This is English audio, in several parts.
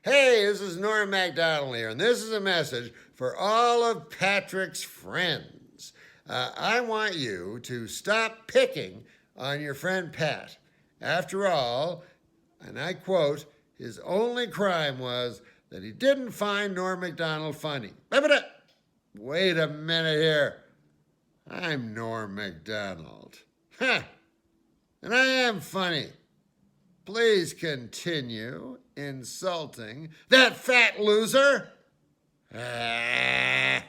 Hey, this is Norm MacDonald here, and this is a message for all of Patrick's friends. I want you to stop picking on your friend Pat. After all, and I quote, his only crime was that he didn't find Norm MacDonald funny. Wait a minute here. I'm Norm MacDonald. Ha! And I am funny. Please continue insulting that fat loser. Ah.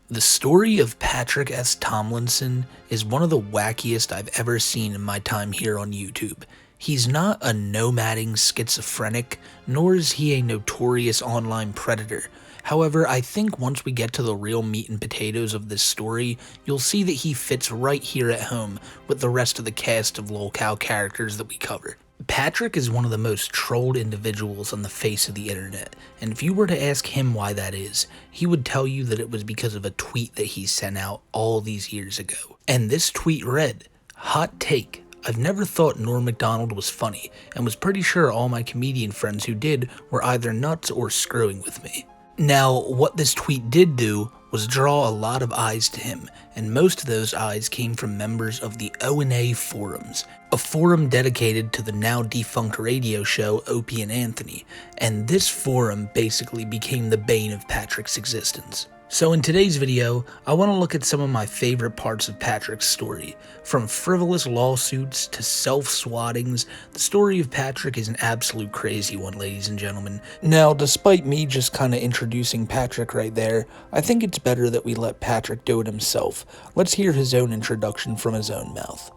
The story of Patrick S. Tomlinson is one of the wackiest I've ever seen in my time here on YouTube. He's not a nomading schizophrenic, nor is he a notorious online predator. However, I think once we get to the real meat and potatoes of this story, you'll see that he fits right here at home with the rest of the cast of lolcow characters that we cover. Patrick is one of the most trolled individuals on the face of the internet, and if you were to ask him why that is, he would tell you that it was because of a tweet that he sent out all these years ago. And this tweet read, "Hot take. I've never thought Norm Macdonald was funny, and was pretty sure all my comedian friends who did were either nuts or screwing with me." Now, what this tweet did do was draw a lot of eyes to him, and most of those eyes came from members of the O&A forums, a forum dedicated to the now defunct radio show Opie and Anthony, and this forum basically became the bane of Patrick's existence. So in today's video, I want to look at some of my favorite parts of Patrick's story. From frivolous lawsuits to self-swattings, the story of Patrick is an absolute crazy one, ladies and gentlemen. Now, despite me just kind of introducing Patrick right there, I think it's better that we let Patrick do it himself. Let's hear his own introduction from his own mouth.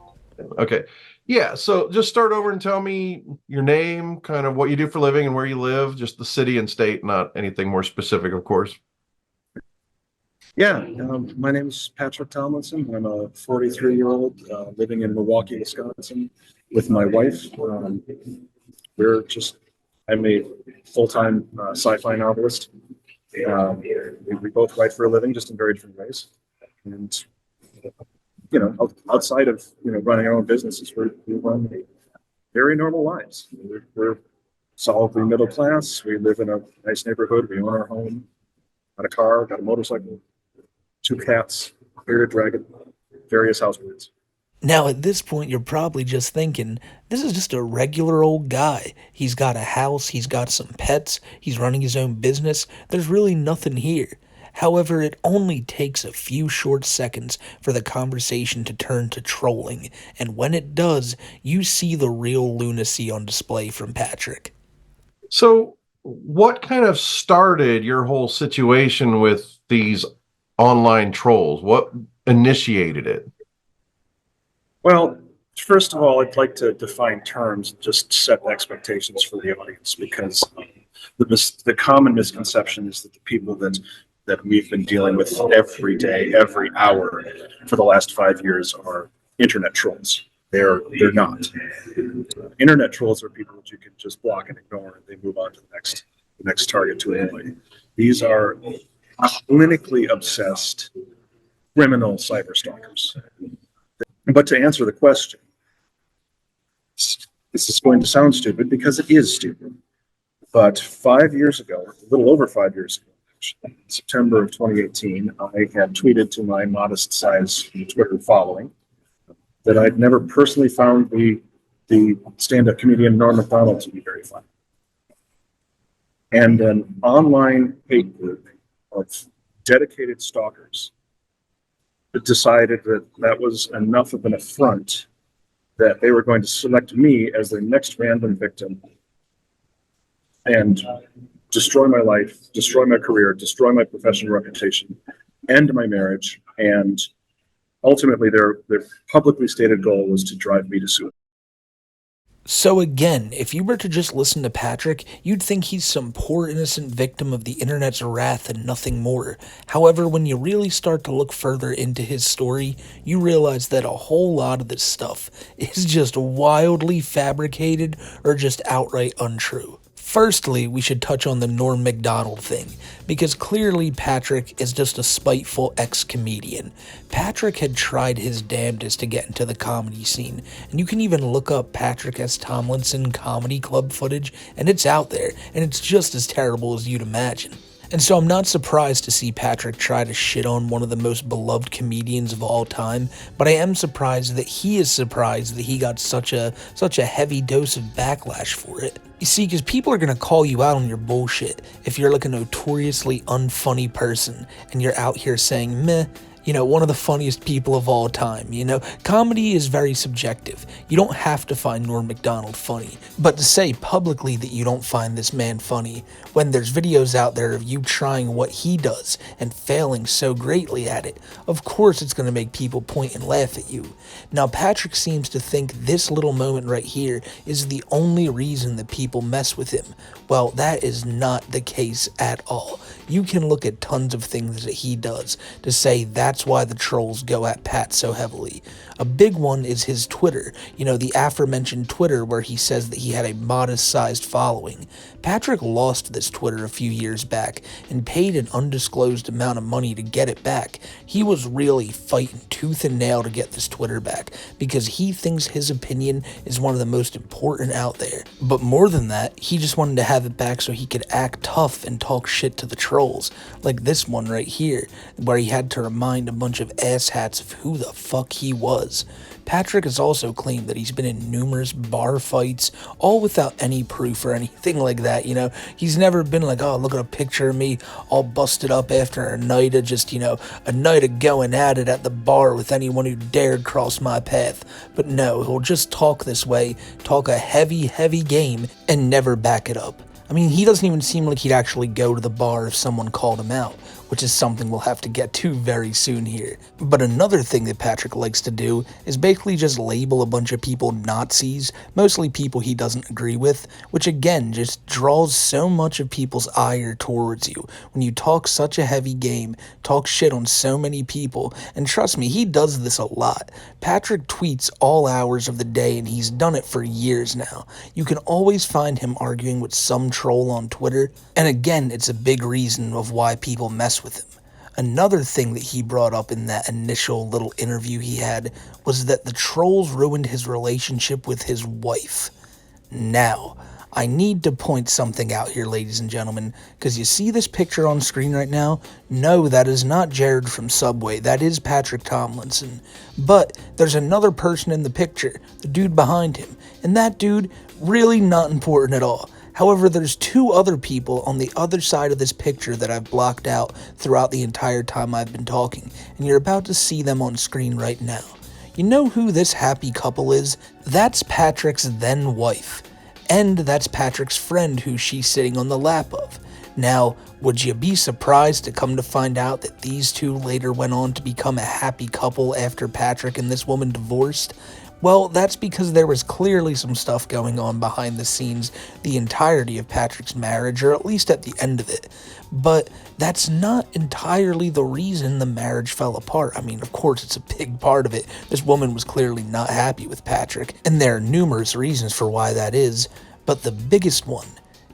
Okay. Yeah, so just start over and tell me your name, kind of what you do for a living and where you live, just the city and state, not anything more specific, of course. Yeah, my name is Patrick Tomlinson. I'm a 43-year-old living in Milwaukee, Wisconsin, with my wife. I'm a full-time sci-fi novelist. We both write for a living, just in very different ways. And outside of running our own businesses, we run very normal lives. We're solidly middle class. We live in a nice neighborhood. We own our home, got a car, got a motorcycle. 2 cats, bearded dragon, various houseplants. Now at this point you're probably just thinking, this is just a regular old guy. He's got a house, he's got some pets, he's running his own business, there's really nothing here. However, it only takes a few short seconds for the conversation to turn to trolling, and when it does, you see the real lunacy on display from Patrick. So what kind of started your whole situation with these online trolls? What initiated it? Well, first of all, I'd like to define terms and just set expectations for the audience, because the common misconception is that the people that we've been dealing with every day, every hour for the last 5 years are internet trolls. They're not. Internet trolls are people that you can just block and ignore, and they move on to the next target to annoy. These are clinically obsessed criminal cyber stalkers. But to answer the question, this is going to sound stupid because it is stupid. But 5 years ago, a little over 5 years ago, actually, in September of 2018, I had tweeted to my modest size Twitter following that I'd never personally found the stand-up comedian Norm Macdonald to be very funny. And an online hate group of dedicated stalkers decided that was enough of an affront that they were going to select me as their next random victim and destroy my life, destroy my career, destroy my professional reputation, end my marriage, and ultimately their publicly stated goal was to drive me to suicide. So again, if you were to just listen to Patrick, you'd think he's some poor innocent victim of the internet's wrath and nothing more. However, when you really start to look further into his story, you realize that a whole lot of this stuff is just wildly fabricated or just outright untrue. Firstly, we should touch on the Norm Macdonald thing, because clearly Patrick is just a spiteful ex-comedian. Patrick had tried his damnedest to get into the comedy scene, and you can even look up Patrick S. Tomlinson comedy club footage, and it's out there, and it's just as terrible as you'd imagine. And so I'm not surprised to see Patrick try to shit on one of the most beloved comedians of all time, but I am surprised that he is surprised that he got such a heavy dose of backlash for it. You see, because people are going to call you out on your bullshit if you're like a notoriously unfunny person and you're out here saying, meh, you know, one of the funniest people of all time. You know, comedy is very subjective. You don't have to find Norm Macdonald funny. But to say publicly that you don't find this man funny when there's videos out there of you trying what he does and failing so greatly at it, of course it's going to make people point and laugh at you. Now, Patrick seems to think this little moment right here is the only reason that people mess with him. Well, that is not the case at all. You can look at tons of things that he does to say that's why the trolls go at Pat so heavily. A big one is his Twitter, you know, the aforementioned Twitter where he says that he had a modest-sized following. Patrick lost this Twitter a few years back and paid an undisclosed amount of money to get it back. He was really fighting tooth and nail to get this Twitter back because he thinks his opinion is one of the most important out there. But more than that, he just wanted to have it back so he could act tough and talk shit to the trolls, like this one right here, where he had to remind a bunch of asshats of who the fuck he was. Patrick has also claimed that he's been in numerous bar fights, all without any proof or anything like that, you know. He's never been like, oh, look at a picture of me all busted up after a night of just, you know, a night of going at it at the bar with anyone who dared cross my path. But no, he'll just talk this way, talk a heavy, heavy game, and never back it up. I mean, he doesn't even seem like he'd actually go to the bar if someone called him out, which is something we'll have to get to very soon here. But another thing that Patrick likes to do is basically just label a bunch of people Nazis, mostly people he doesn't agree with, which again just draws so much of people's ire towards you. When you talk such a heavy game, talk shit on so many people, and trust me, he does this a lot. Patrick tweets all hours of the day and he's done it for years now. You can always find him arguing with some troll on Twitter, and again, it's a big reason of why people mess with him. Another thing that he brought up in that initial little interview he had was that the trolls ruined his relationship with his wife. Now, I need to point something out here, ladies and gentlemen, because you see this picture on screen right now? No, that is not Jared from Subway, that is Patrick Tomlinson. But there's another person in the picture, the dude behind him, and that dude, really not important at all. However, there's two other people on the other side of this picture that I've blocked out throughout the entire time I've been talking, and you're about to see them on screen right now. You know who this happy couple is? That's Patrick's then wife, and that's Patrick's friend who she's sitting on the lap of. Now, would you be surprised to come to find out that these two later went on to become a happy couple after Patrick and this woman divorced? Well, that's because there was clearly some stuff going on behind the scenes the entirety of Patrick's marriage, or at least at the end of it. But that's not entirely the reason the marriage fell apart. I mean, of course, it's a big part of it. This woman was clearly not happy with Patrick, and there are numerous reasons for why that is. But the biggest one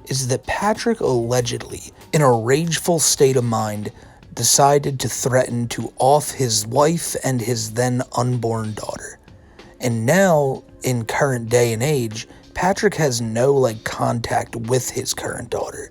is that Patrick allegedly, in a rageful state of mind, decided to threaten to off his wife and his then unborn daughter. And now, in current day and age, Patrick has no, contact with his current daughter.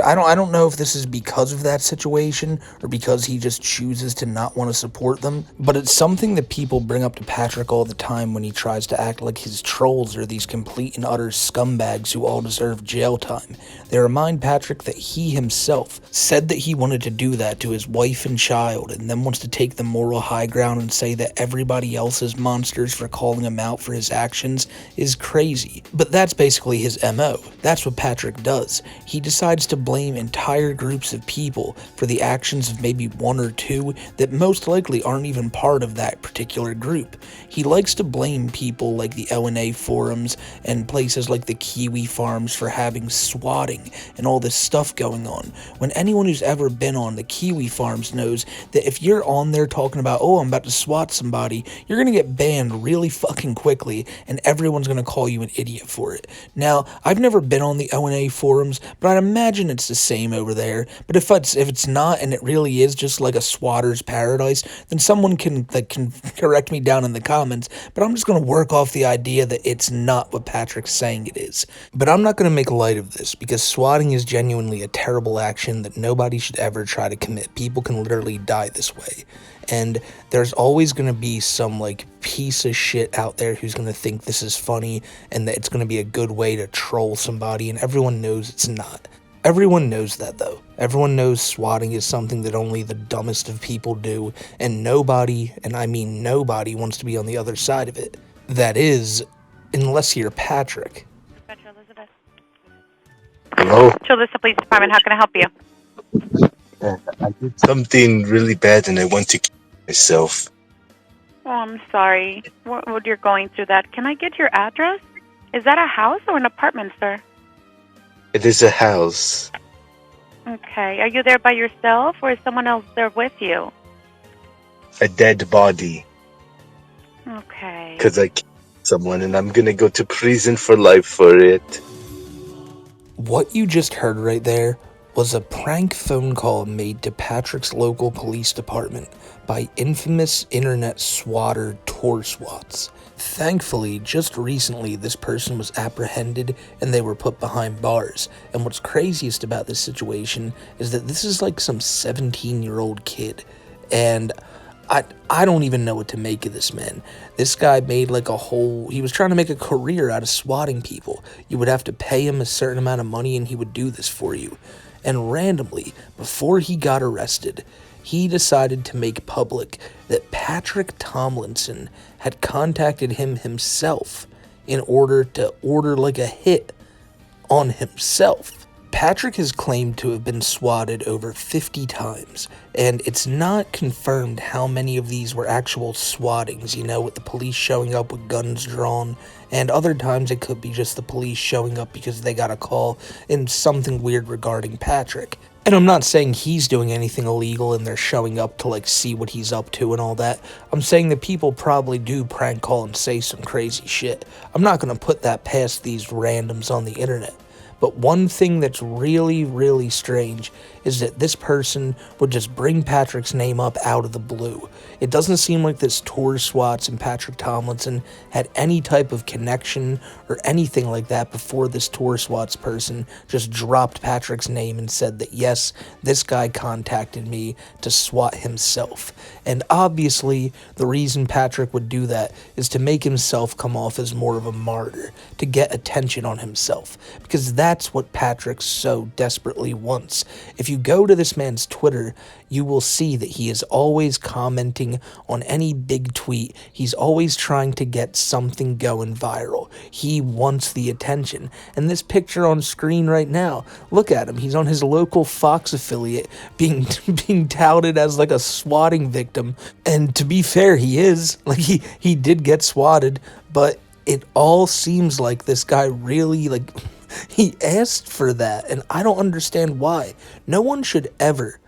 I don't know if this is because of that situation or because he just chooses to not want to support them, but it's something that people bring up to Patrick all the time when he tries to act like his trolls are these complete and utter scumbags who all deserve jail time. They remind Patrick that he himself said that he wanted to do that to his wife and child, and then wants to take the moral high ground and say that everybody else is monsters for calling him out for his actions is crazy. But that's basically his MO. That's what Patrick does. He decides to to blame entire groups of people for the actions of maybe one or two that most likely aren't even part of that particular group. He likes to blame people like the O&A forums and places like the Kiwi farms for having swatting and all this stuff going on, when anyone who's ever been on the Kiwi farms knows that if you're on there talking about, oh, I'm about to swat somebody, you're going to get banned really fucking quickly, and everyone's going to call you an idiot for it. Now, I've never been on the O&A forums, but I'd imagine it's the same over there. But if it's not, and it really is just like a swatter's paradise, then someone can correct me down in the comments, but I'm just going to work off the idea that it's not what Patrick's saying it is. But I'm not going to make light of this, because swatting is genuinely a terrible action that nobody should ever try to commit. People can literally die this way. And there's always going to be some like piece of shit out there who's going to think this is funny and that it's going to be a good way to troll somebody, and everyone knows it's not. Everyone knows that though. Everyone knows swatting is something that only the dumbest of people do, and nobody, and I mean nobody, wants to be on the other side of it. That is, unless you're Patrick. Metro Elizabeth. Hello? Children's Police Department, how can I help you? I did something really bad and I want to kill myself. Oh, I'm sorry. What you're going through that. Can I get your address? Is that a house or an apartment, sir? It is a house. Okay. Are you there by yourself or is someone else there with you? A dead body. Okay. Because I killed someone and I'm gonna go to prison for life for it. What you just heard right there was a prank phone call made to Patrick's local police department by infamous internet swatter TorSwats. Thankfully, just recently this person was apprehended and they were put behind bars. And what's craziest about this situation is that this is like some 17-year-old kid. And I don't even know what to make of this, man. This guy made like he was trying to make a career out of swatting people. You would have to pay him a certain amount of money and he would do this for you. And randomly, before he got arrested, he decided to make public that Patrick Tomlinson had contacted him himself in order to order like a hit on himself. Patrick has claimed to have been swatted over 50 times, and it's not confirmed how many of these were actual swattings, with the police showing up with guns drawn, and other times it could be just the police showing up because they got a call in something weird regarding Patrick. And I'm not saying he's doing anything illegal and they're showing up to see what he's up to and all that. I'm saying that people probably do prank call and say some crazy shit. I'm not going to put that past these randoms on the internet. But one thing that's really, really strange is that this person would just bring Patrick's name up out of the blue. It doesn't seem like this TorSwats and Patrick Tomlinson had any type of connection or anything like that before this TorSwats person just dropped Patrick's name and said that, yes, this guy contacted me to swat himself. And obviously, the reason Patrick would do that is to make himself come off as more of a martyr, to get attention on himself, because that's what Patrick so desperately wants. If you go to this man's Twitter, you will see that he is always commenting on any big tweet. He's always trying to get something going viral. He wants the attention. And this picture on screen right now, look at him. He's on his local Fox affiliate being touted as like a swatting victim. And to be fair, he is. He did get swatted, but it all seems like this guy really he asked for that, and I don't understand why. No one should ever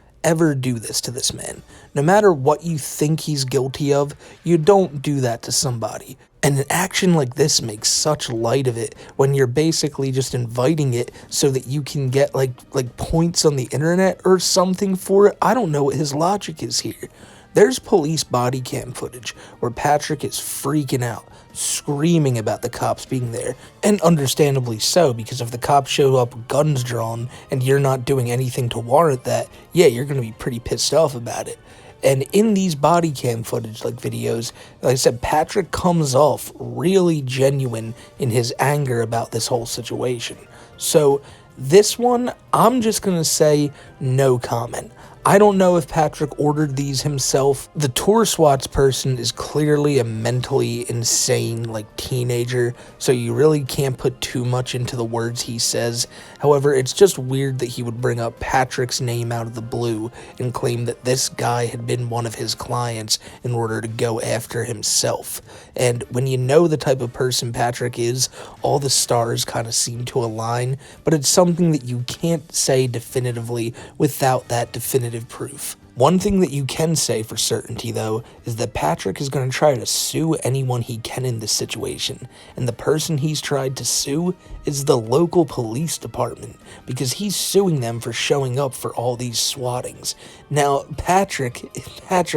do this to this man. No matter what you think he's guilty of, you don't do that to somebody. And an action like this makes such light of it when you're basically just inviting it so that you can get like points on the internet or something for it. I don't know what his logic is here. There's police body cam footage where Patrick is freaking out, screaming about the cops being there, and understandably so, because if the cops show up with guns drawn and you're not doing anything to warrant that, yeah, you're going to be pretty pissed off about it. And in these body cam footage videos, like I said, Patrick comes off really genuine in his anger about this whole situation. So this one, I'm just going to say no comment. I don't know if Patrick ordered these himself. The tour swats person is clearly a mentally insane, like, teenager, so you really can't put too much into the words he says. However, it's just weird that he would bring up Patrick's name out of the blue and claim that this guy had been one of his clients in order to go after himself. And when you know the type of person Patrick is, all the stars kind of seem to align, but it's something that you can't say definitively without that definitive proof. One thing that you can say for certainty, though, is that Patrick is going to try to sue anyone he can in this situation, and the person he's tried to sue is the local police department, because he's suing them for showing up for all these swattings. Now, Patrick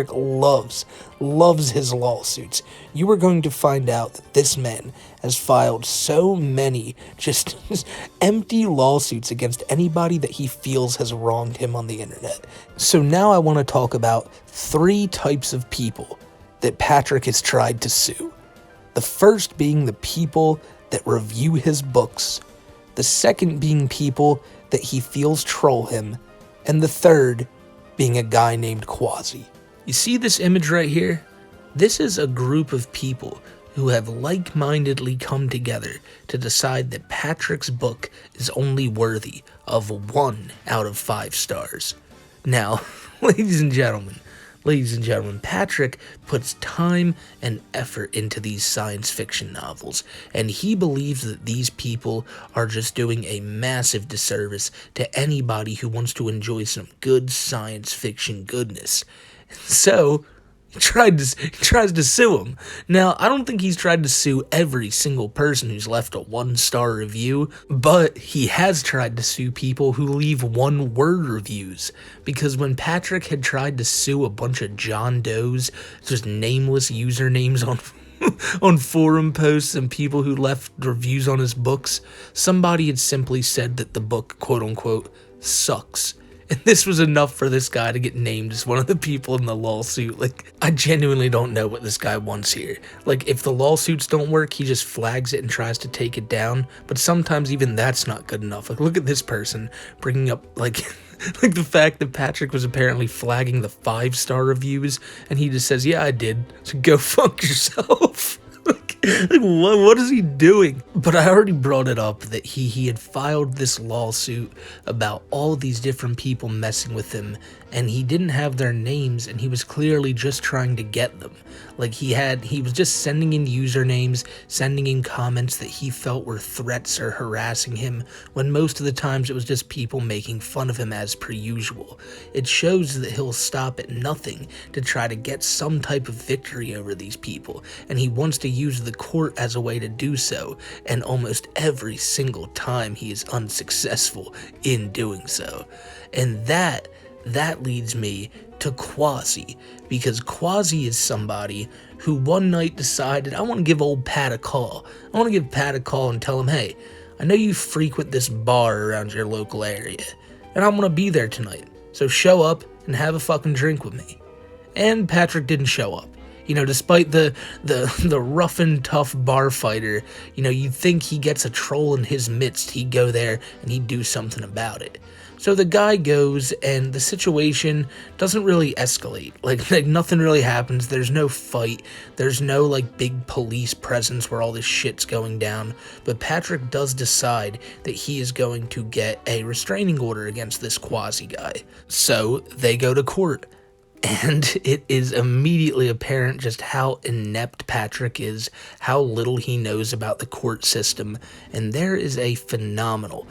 loves his lawsuits. You are going to find out that this man has filed so many just empty lawsuits against anybody that he feels has wronged him on the internet. So now I want to talk about 3 types of people that Patrick has tried to sue. The first being the people that review his books, the second being people that he feels troll him, and the third being a guy named Quasi. You see this image right here? This is a group of people who have like-mindedly come together to decide that Patrick's book is only worthy of 1 out of 5 stars. Now, ladies and gentlemen, Patrick puts time and effort into these science fiction novels, and he believes that these people are just doing a massive disservice to anybody who wants to enjoy some good science fiction goodness. So, he tries to sue him. Now, I don't think he's tried to sue every single person who's left a 1-star review, but he has tried to sue people who leave 1-word reviews. Because when Patrick had tried to sue a bunch of John Does, just nameless usernames on forum posts and people who left reviews on his books, somebody had simply said that the book, quote-unquote, sucks. And this was enough for this guy to get named as one of the people in the lawsuit. Like, I genuinely don't know what this guy wants here. Like, if the lawsuits don't work, he just flags it and tries to take it down. But sometimes even that's not good enough. Like, look at this person bringing up, like, like the fact that Patrick was apparently flagging the 5-star reviews. And he just says, yeah, I did. So go fuck yourself. Like, what is he doing? But I already brought it up that he had filed this lawsuit about all these different people messing with him, and he didn't have their names, and he was clearly just trying to get them. Like, he was just sending in usernames, sending in comments that he felt were threats or harassing him, when most of the times it was just people making fun of him as per usual. It shows that he'll stop at nothing to try to get some type of victory over these people, and he wants to use the court as a way to do so, and almost every single time he is unsuccessful in doing so. And that leads me to Quasi, because Quasi is somebody who one night decided, I want to give old Pat a call. I want to give Pat a call and tell him, hey, I know you frequent this bar around your local area, and I'm going to be there tonight, so show up and have a fucking drink with me. And Patrick didn't show up. You know, despite the rough and tough bar fighter, you know, you'd think he gets a troll in his midst, he'd go there and he'd do something about it. So the guy goes, and the situation doesn't really escalate. Like nothing really happens. There's no fight. There's no, like, big police presence where all this shit's going down. But Patrick does decide that he is going to get a restraining order against this Quasi guy. So they go to court. And it is immediately apparent just how inept Patrick is, how little he knows about the court system, and there is a phenomenal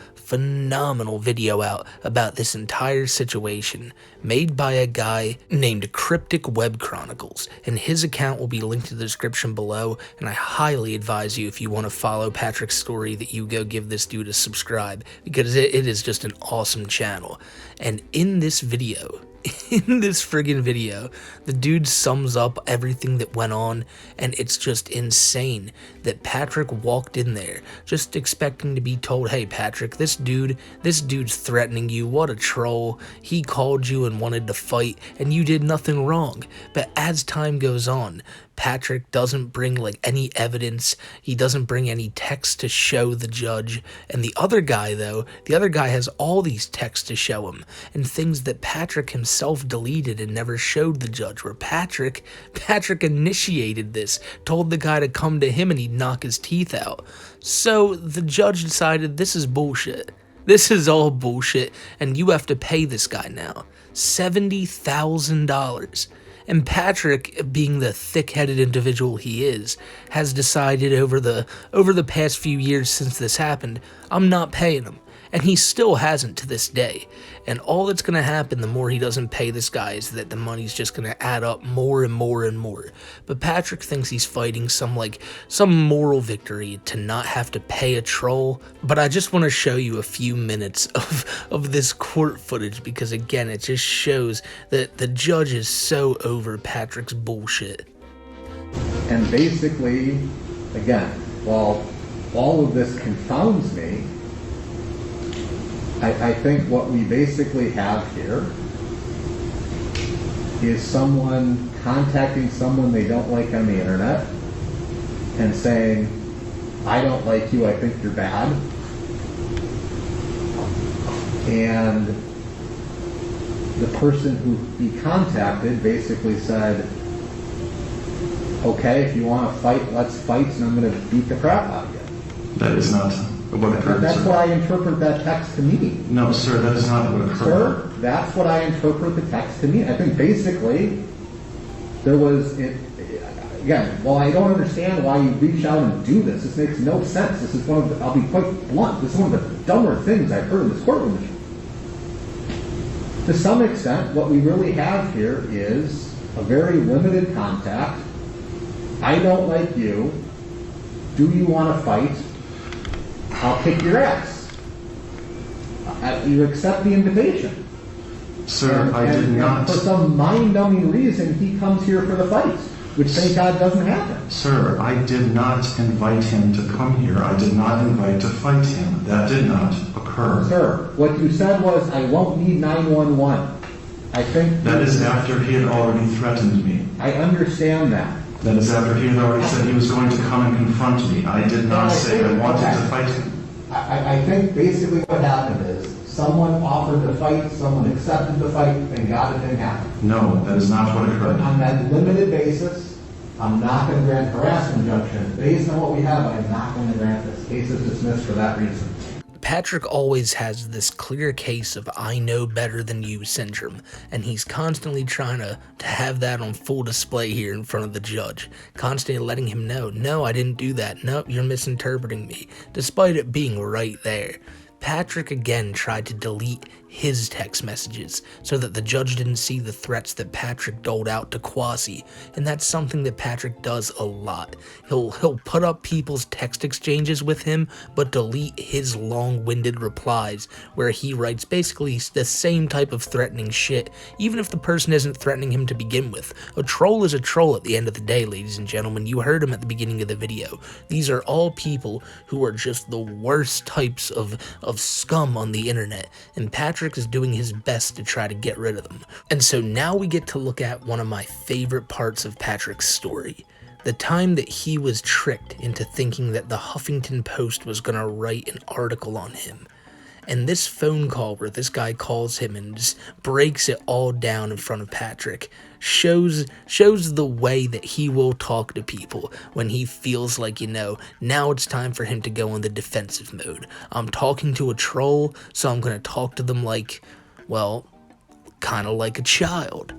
video out about this entire situation made by a guy named Cryptic Web Chronicles, and his account will be linked in the description below, and I highly advise you, if you want to follow Patrick's story, that you go give this dude a subscribe, because it is just an awesome channel. And in this video, the dude sums up everything that went on, and it's just insane that Patrick walked in there just expecting to be told, hey Patrick, this dude's threatening you, what a troll, he called you and wanted to fight, and you did nothing wrong. But as time goes on, Patrick doesn't bring like any evidence. He doesn't bring any text to show the judge. And the other guy, though, the other guy has all these texts to show him and things that Patrick himself deleted and never showed the judge, where Patrick initiated this, told the guy to come to him and he'd knock his teeth out. So the judge decided this is bullshit. This is all bullshit, and you have to pay this guy now $70,000. And Patrick, being the thick-headed individual he is, has decided over the past few years since this happened, I'm not paying him. And he still hasn't to this day. And all that's going to happen the more he doesn't pay this guy is that the money's just going to add up more and more and more. But Patrick thinks he's fighting some moral victory to not have to pay a troll. But I just want to show you a few minutes of this court footage because, again, it just shows that the judge is so over Patrick's bullshit. And basically, again, while all of this confounds me, I think what we basically have here is someone contacting someone they don't like on the internet and saying, I don't like you, I think you're bad. And the person who he contacted basically said, okay, if you want to fight, let's fight, and I'm going to beat the crap out of you. That is not what occurred, That's sir. what I interpret that text to mean. No, sir, that is not what occurred. Sir, that's what I interpret the text to mean. I think basically there was, again, well, I don't understand why you reach out and do this. This makes no sense. This is one of the, I'll be quite blunt, this is one of the dumber things I've heard in this courtroom. To some extent, what we really have here is a very limited contact. I don't like you. Do you want to fight? I'll kick your ass. You accept the invitation. Sir, I did not. And for some mind-numbing reason, he comes here for the fight, which thank God doesn't happen. Sir, I did not invite him to come here. I did not invite to fight him. That did not occur. Sir, what you said was, I won't need 911. I think... That is after he had already threatened me. I understand that. That is after he had already said he was going to come and confront me. I did not say I wanted to fight him. I think basically what happened is, someone offered to fight, someone accepted the fight, and God, it didn't happen. No, that is not what occurred. On that limited basis, I'm not going to grant harassment injunction. Based on what we have, I'm not going to grant this. Case is dismissed for that reason. Patrick always has this clear case of I know better than you syndrome, and he's constantly trying to have that on full display here in front of the judge, constantly letting him know, no, I didn't do that, no, you're misinterpreting me, despite it being right there. Patrick again tried to delete his text messages so that the judge didn't see the threats that Patrick doled out to Quasi, and that's something that Patrick does a lot. He'll put up people's text exchanges with him, but delete his long-winded replies where he writes basically the same type of threatening shit, even if the person isn't threatening him to begin with. A troll is a troll at the end of the day, ladies and gentlemen. You heard him at the beginning of the video. These are all people who are just the worst types of scum on the internet, and Patrick is doing his best to try to get rid of them. And so now we get to look at one of my favorite parts of Patrick's story. The time that he was tricked into thinking that the Huffington Post was going to write an article on him. And this phone call where this guy calls him and just breaks it all down in front of Patrick shows the way that he will talk to people when he feels like, now it's time for him to go in the defensive mode. I'm talking to a troll, so I'm going to talk to them like, well, kind of like a child.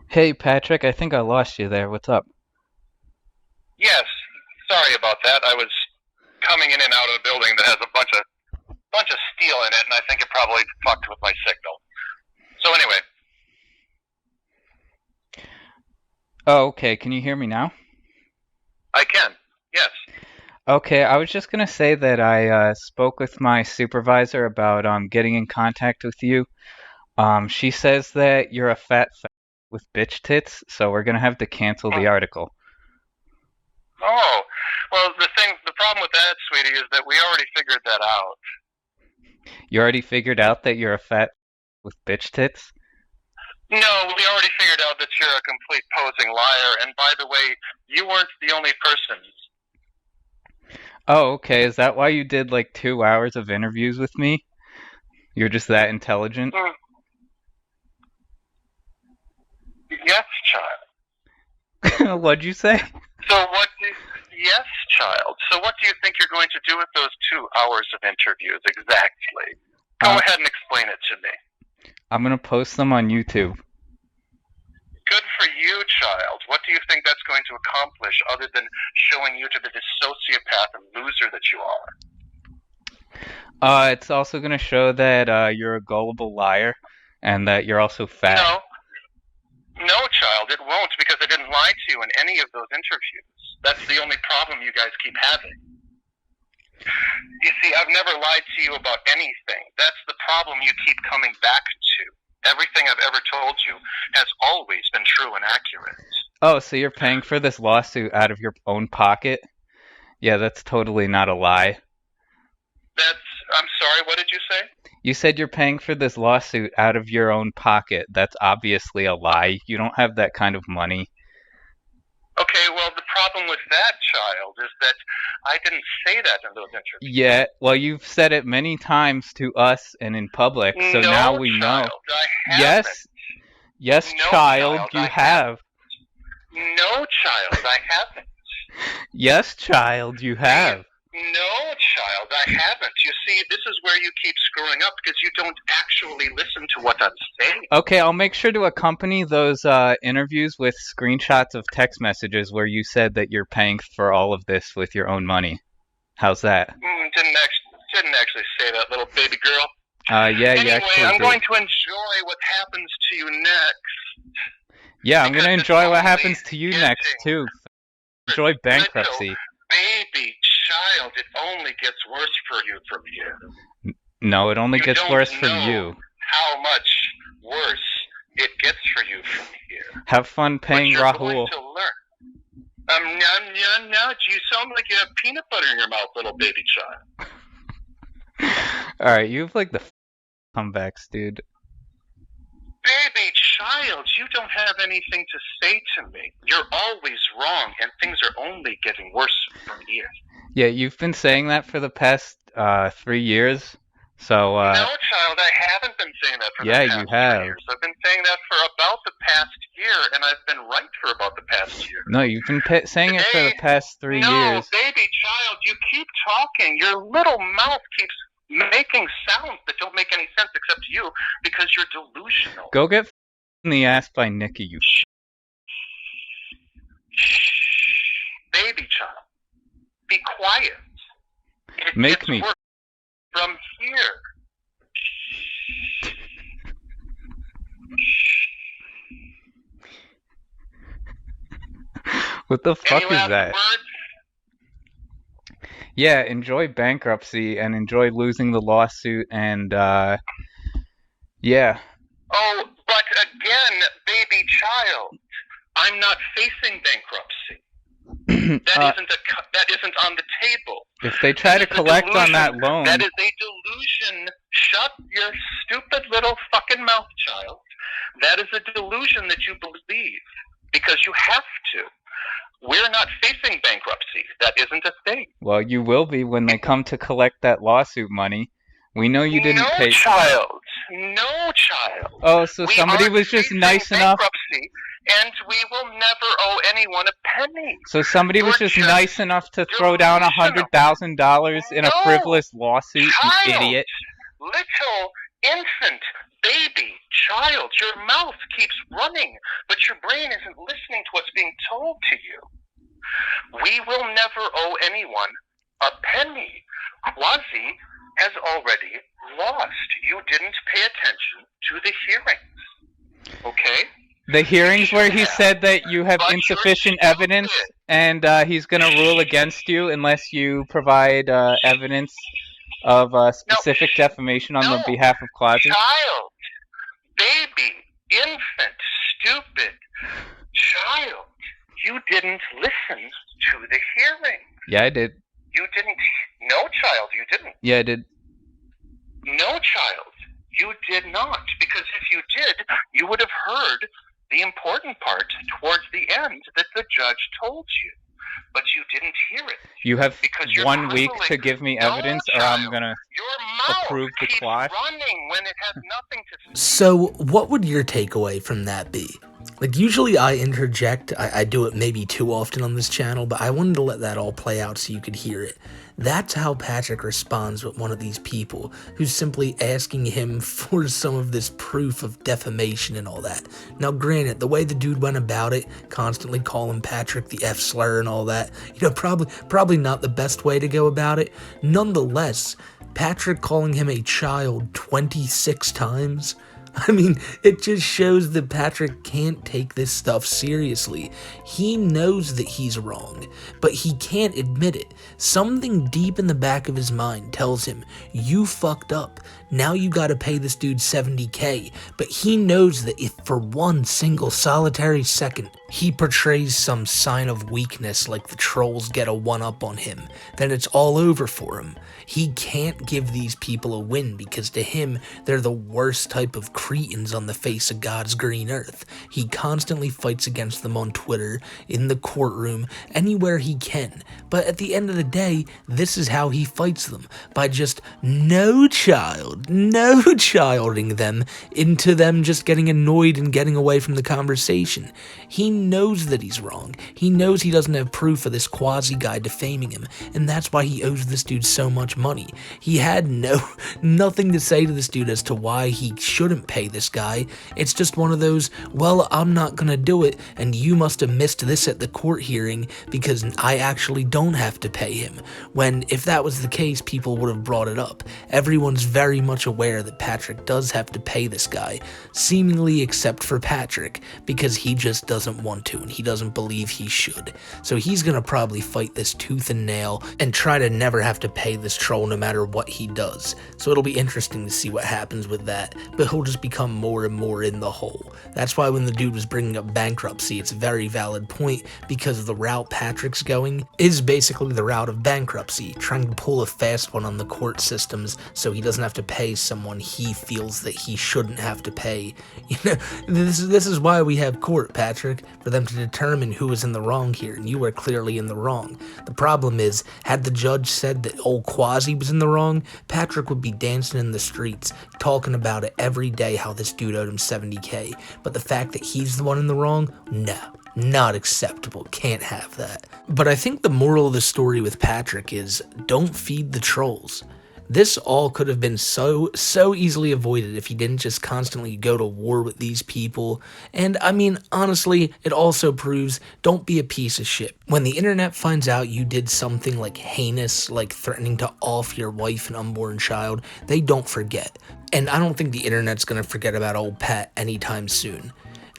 Hey, Patrick, I think I lost you there. What's up? Yes, sorry about that. I was coming in and out of a building that has a bunch of steel in it, and I think it probably fucked with my signal. So anyway. Oh, okay. Can you hear me now? I can, yes. Okay, I was just going to say that I spoke with my supervisor about getting in contact with you. She says that you're a fat with bitch tits, so we're going to have to cancel the article. Oh, well, the problem with that, sweetie, is that we already figured that out. You already figured out that you're a fat with bitch tits? No, we already figured out that you're a complete posing liar, and by the way, you weren't the only person. Oh, okay. Is that why you did like 2 hours of interviews with me? You're just that intelligent? Yes, child. What'd you say? Yes, child. So what do you think you're going to do with those 2 hours of interviews exactly? Go ahead and explain it to me. I'm gonna post them on YouTube. Good for you, child. What do you think that's going to accomplish other than showing you to be the sociopath and loser that you are? It's also gonna show that you're a gullible liar and that you're also fat. No, child, it won't, because I didn't lie to you in any of those interviews. That's the only problem you guys keep having. You see, I've never lied to you about anything. That's the problem you keep coming back to. Everything I've ever told you has always been true and accurate. Oh, so you're paying for this lawsuit out of your own pocket? Yeah, that's totally not a lie. I'm sorry, what did you say? You said you're paying for this lawsuit out of your own pocket. That's obviously a lie. You don't have that kind of money. Okay, well, the problem with that, child, is that I didn't say that in those interviews. Yeah, well, you've said it many times to us and in public, so No, now we child, know. I haven't. Yes, No, child, you I have. No, child, I haven't. Yes, child, you have. No, child, I haven't. You see, this is where you keep screwing up because you don't actually listen to what I'm saying. Okay, I'll make sure to accompany those interviews with screenshots of text messages where you said that you're paying for all of this with your own money. How's that? Didn't actually say that, little baby girl. Yeah, you anyway, actually I'm did. going to enjoy what happens to you next. Yeah, I'm going to because enjoy it's what only happens to you next, too. Enjoy bankruptcy. Baby child, it only gets worse for you from here. No, it only You gets don't worse for know you. How much worse it gets for you from here. Have fun paying But you're Rahul. going to learn. No, you sound like you have peanut butter in your mouth, little baby child. Alright, you have like the comebacks, dude. Baby child, you don't have anything to say to me. You're always wrong, and things are only getting worse from here. Yeah, you've been saying that for the past 3 years. So No, child, I haven't been saying that for yeah, the past you have. 3 years. I've been saying that for about the past year, and I've been right for about the past year. No, you've been saying it for the past 3 No, years. baby child, you keep talking. Your little mouth keeps making sounds that don't make any sense except to you because you're delusional. Go get in the ass by Nikki, you Baby child, be quiet. It Make gets me. worse from here. What the fuck Any is last that? words? Yeah, enjoy bankruptcy and enjoy losing the lawsuit and yeah. Oh, but again, baby child, I'm not facing bankruptcy. That isn't on the table. If they try to collect on that loan, That is a delusion. Shut your stupid little fucking mouth, child. That is a delusion that you believe because you have to. We're not facing bankruptcy. That isn't a thing. well, you will be when they come to collect that lawsuit money. We know you didn't No, pay. child. No, child. Oh, so We somebody aren't was just facing nice enough. bankruptcy, and we will never owe anyone a penny. So somebody was You're just nice enough to throw down $100,000 in a frivolous lawsuit, you Child, idiot. Little infant baby child, your mouth keeps running, but your brain isn't listening to what's being told to you. We will never owe anyone a penny. Quasi has already lost. You didn't pay attention to the hearings. Okay? The hearings where he said that you have insufficient evidence and he's going to rule against you unless you provide evidence of specific defamation on the behalf of Quasi. Child, baby, infant, stupid, child, you didn't listen to the hearing. Yeah, I did. You didn't. No, child, you didn't. Yeah, I did. No, child, You did not, because if you did, you would have heard the important part towards the end that the judge told you. But you didn't hear it. You have Because you're 1 week cuddling. to give me No, evidence, or I'm child. gonna Your mouth approve the keeps quash. running when it has nothing to say. So, what would your takeaway from that be? Like, usually I interject, I do it maybe too often on this channel, but I wanted to let that all play out so you could hear it. That's how Patrick responds with one of these people who's simply asking him for some of this proof of defamation and all that. Now, granted, the way the dude went about it, constantly calling Patrick the F slur and all that, probably not the best way to go about it. Nonetheless, Patrick calling him a child 26 times, I mean, it just shows that Patrick can't take this stuff seriously. He knows that he's wrong, but he can't admit it. Something deep in the back of his mind tells him, you fucked up. Now you gotta pay this dude $70K, but he knows that if for one single solitary second he portrays some sign of weakness like the trolls get a one-up on him, then it's all over for him. He can't give these people a win because to him, they're the worst type of cretins on the face of God's green earth. He constantly fights against them on Twitter, in the courtroom, anywhere he can. But at the end of the day, this is how he fights them, by just no childing them into them just getting annoyed and getting away from the conversation. He knows that he's wrong. He knows he doesn't have proof of this Quasi guy defaming him, and that's why he owes this dude so much money. He had nothing to say to this dude as to why he shouldn't pay this guy. It's just one of those, well, I'm not gonna do it, and you must have missed this at the court hearing because I actually don't have to pay him. When if that was the case, people would have brought it up. Everyone's very much aware that Patrick does have to pay this guy, seemingly except for Patrick, because he just doesn't want to and he doesn't believe he should. So he's gonna probably fight this tooth and nail and try to never have to pay this troll no matter what he does. So it'll be interesting to see what happens with that, but he'll just become more and more in the hole. That's why when the dude was bringing up bankruptcy, it's a very valid point, because the route Patrick's going is basically the route of bankruptcy, trying to pull a fast one on the court systems so he doesn't have to pay someone he feels that he shouldn't have to pay. You know, this is why we have court, Patrick, for them to determine who is in the wrong here, and you are clearly in the wrong. The problem is, had the judge said that old Quasi was in the wrong, Patrick would be dancing in the streets, talking about it every day how this dude owed him $70K, but the fact that he's the one in the wrong, no. Not acceptable. Can't have that. But I think the moral of the story with Patrick is, don't feed the trolls. This all could have been so easily avoided if he didn't just constantly go to war with these people. And I mean, honestly, it also proves, don't be a piece of shit. When the internet finds out you did something like heinous, like threatening to off your wife and unborn child, they don't forget. And I don't think the internet's gonna forget about old Pat anytime soon.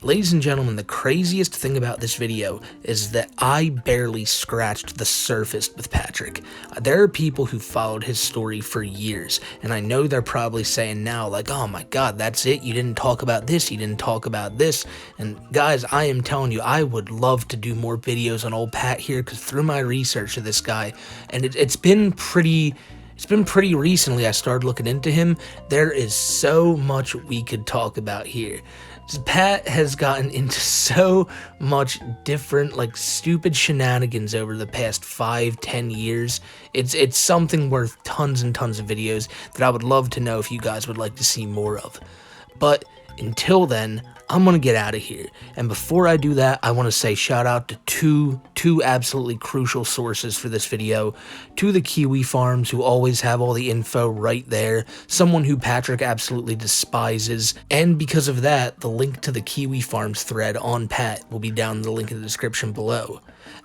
Ladies and gentlemen, the craziest thing about this video is that I barely scratched the surface with Patrick. There are people who followed his story for years, and I know they're probably saying now, like, oh my god, that's it? You didn't talk about this, you didn't talk about this. And guys, I am telling you, I would love to do more videos on old Pat here, because through my research of this guy, and it's been pretty recently I started looking into him, there is so much we could talk about here. Pat has gotten into so much different, like, stupid shenanigans over the past 5-10 years. It's something worth tons and tons of videos that I would love to know if you guys would like to see more of. But until then, I'm gonna get out of here. And before I do that, I want to say shout out to two absolutely crucial sources for this video. To the Kiwi Farms, who always have all the info right there. Someone who Patrick absolutely despises. And because of that, the link to the Kiwi Farms thread on Pat will be down in the link in the description below.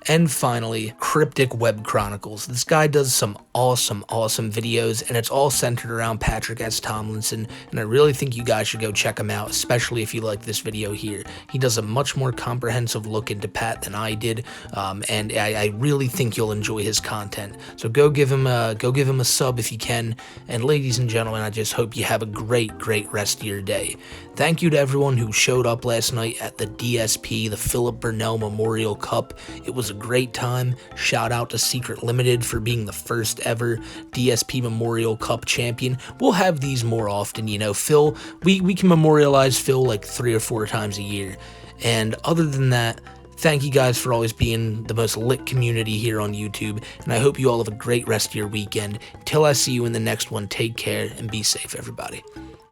And finally, Cryptic Web Chronicles. This guy does some awesome videos, and it's all centered around Patrick S. Tomlinson, and I really think you guys should go check him out, especially if you like this this video here. He does a much more comprehensive look into Pat than I did, and I really think you'll enjoy his content. So go give him a sub if you can. And ladies and gentlemen, I just hope you have a great rest of your day. Thank you to everyone who showed up last night at the DSP, the Philip Burnell Memorial Cup. It was a great time. Shout out to Secret Limited for being the first ever DSP Memorial Cup champion. We'll have these more often, you know. Phil, we can memorialize Phil like 3 or 4 times a year. And other than that, thank you guys for always being the most lit community here on YouTube, and I hope you all have a great rest of your weekend. Till I see you in the next one, take care and be safe, everybody.